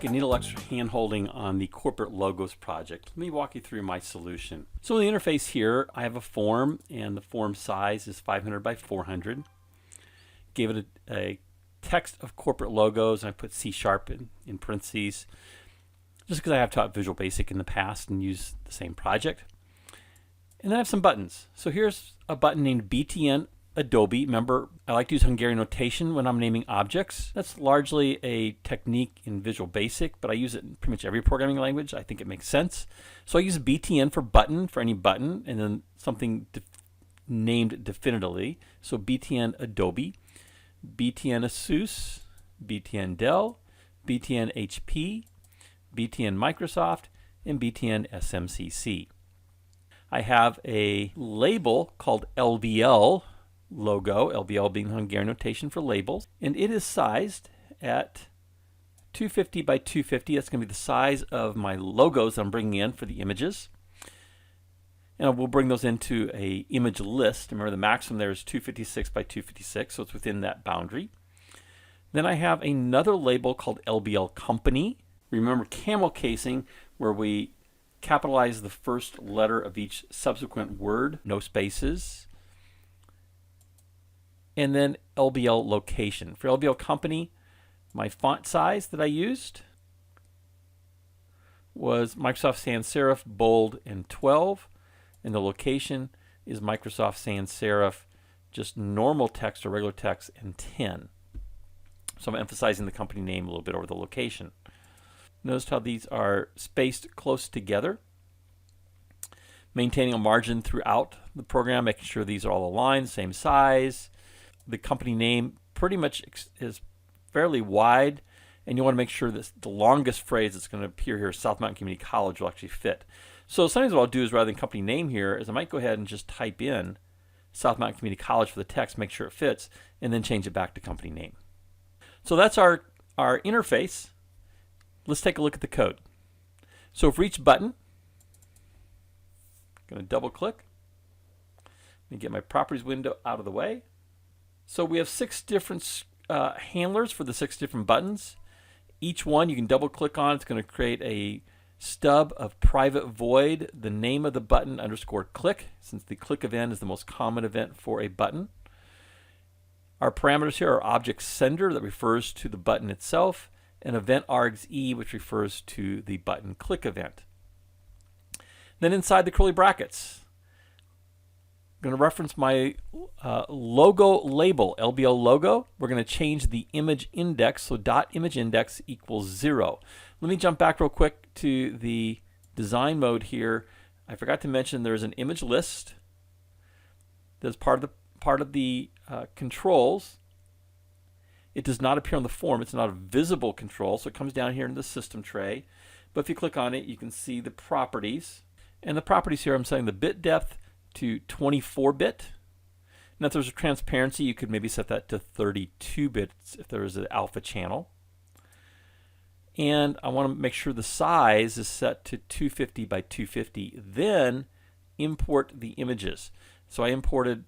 like and need a little extra hand-holding on the corporate logos project, let me walk you through my solution. So in the interface here, I have a form, and the form size is 500 by 400. Gave it a text of corporate logos, and I put C# in parentheses, just because I have taught Visual Basic in the past and used the same project. And then I have some buttons. So here's a button named BTN Adobe. Remember, I like to use Hungarian notation when I'm naming objects. That's largely a technique in Visual Basic, but I use it in pretty much every programming language. I think it makes sense. So I use BTN for button, for any button, and then something named definitively. So BTN Adobe, BTN Asus, BTN Dell, BTN HP, BTN Microsoft, and BTN SMCC. I have a label called LBL logo, LBL being Hungarian notation for labels, and it is sized at 250 by 250. That's going to be the size of my logos I'm bringing in for the images. And we'll bring those into a image list. Remember, the maximum there is 256 by 256, so it's within that boundary. Then I have another label called LBL Company. Remember camel casing, where we capitalize the first letter of each subsequent word, no spaces. And then LBL Location. For LBL Company, my font size that I used was Microsoft Sans Serif Bold and 12. And the location is Microsoft Sans Serif, just normal text or regular text, and 10. So I'm emphasizing the company name a little bit over the location. Notice how these are spaced close together. Maintaining a margin throughout the program, making sure these are all aligned, same size. The company name pretty much is fairly wide, and you want to make sure that the longest phrase that's going to appear here, South Mountain Community College, will actually fit. So sometimes what I'll do is, rather than company name here, is I might go ahead and just type in South Mountain Community College for the text, make sure it fits, and then change it back to company name. So that's our interface. Let's take a look at the code. So for each button, I'm going to double click and get my properties window out of the way. So we have 6 different handlers for the 6 different buttons. Each one you can double click on. It's going to create a stub of private void, the name of the button _click, since the click event is the most common event for a button. Our parameters here are object sender, that refers to the button itself, and event args_e, which refers to the button click event. Then inside the curly brackets, I'm going to reference my logo label, LBL logo. We're going to change the image index, so .image index equals 0. Let me jump back real quick to the design mode here. I forgot to mention there's an image list that's part of the controls. It does not appear on the form. It's not a visible control, so it comes down here in the system tray. But if you click on it, you can see the properties. And the properties here, I'm setting the bit depth to 24-bit. Now, if there's a transparency, you could maybe set that to 32 bits if there is an alpha channel. And I want to make sure the size is set to 250 by 250. Then import the images. So I imported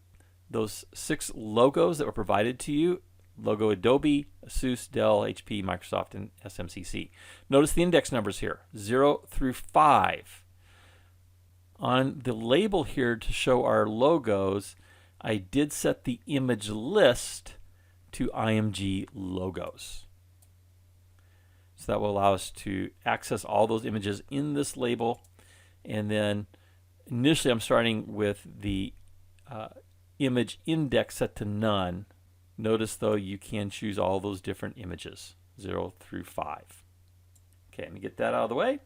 those 6 logos that were provided to you. Logo Adobe, Asus, Dell, HP, Microsoft, and SMCC. Notice the index numbers here, 0 through 5. On the label here to show our logos, I did set the image list to IMG logos. So that will allow us to access all those images in this label. And then initially I'm starting with the image index set to none. Notice though you can choose all those different images, 0 through 5. Okay, let me get that out of the way.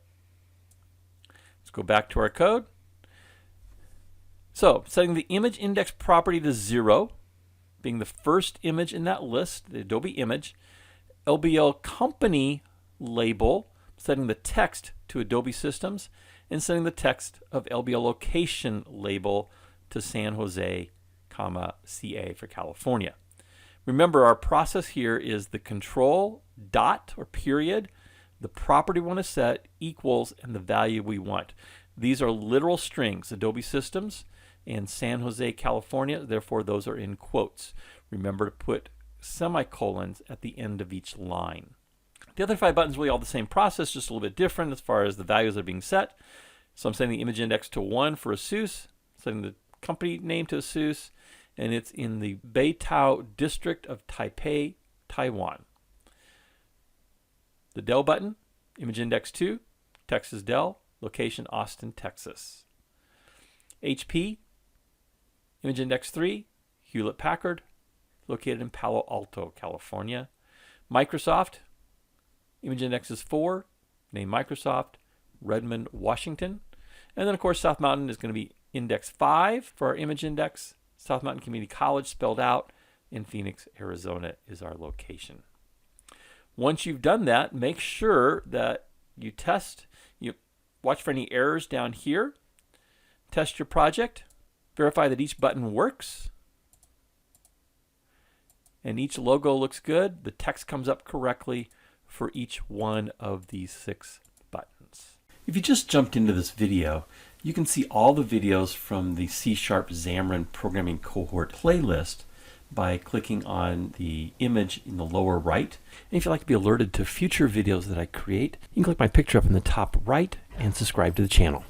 Let's go back to our code. So setting the image index property to 0, being the first image in that list, the Adobe image. LBL company label, setting the text to Adobe Systems, and setting the text of LBL location label to San Jose, CA for California. Remember, our process here is the control dot or period, the property we want to set, equals, and the value we want. These are literal strings, Adobe Systems and San Jose, California. Therefore, those are in quotes. Remember to put semicolons at the end of each line. The other 5 buttons are really all the same process, just a little bit different as far as the values that are being set. So I'm setting the image index to 1 for ASUS, setting the company name to ASUS, and it's in the Beitao district of Taipei, Taiwan. The Dell button, image index 2, Texas Dell, location Austin, Texas. HP, image index 3, Hewlett Packard, located in Palo Alto, California. Microsoft, image index is 4, name Microsoft, Redmond, Washington. And then of course South Mountain is going to be index 5 for our image index. South Mountain Community College spelled out in Phoenix, Arizona is our location. Once you've done that, make sure that you test, you watch for any errors down here, test your project, verify that each button works, and each logo looks good, the text comes up correctly for each one of these 6 buttons. If you just jumped into this video, you can see all the videos from the C# Xamarin Programming Cohort playlist by clicking on the image in the lower right. And if you'd like to be alerted to future videos that I create, you can click my picture up in the top right and subscribe to the channel.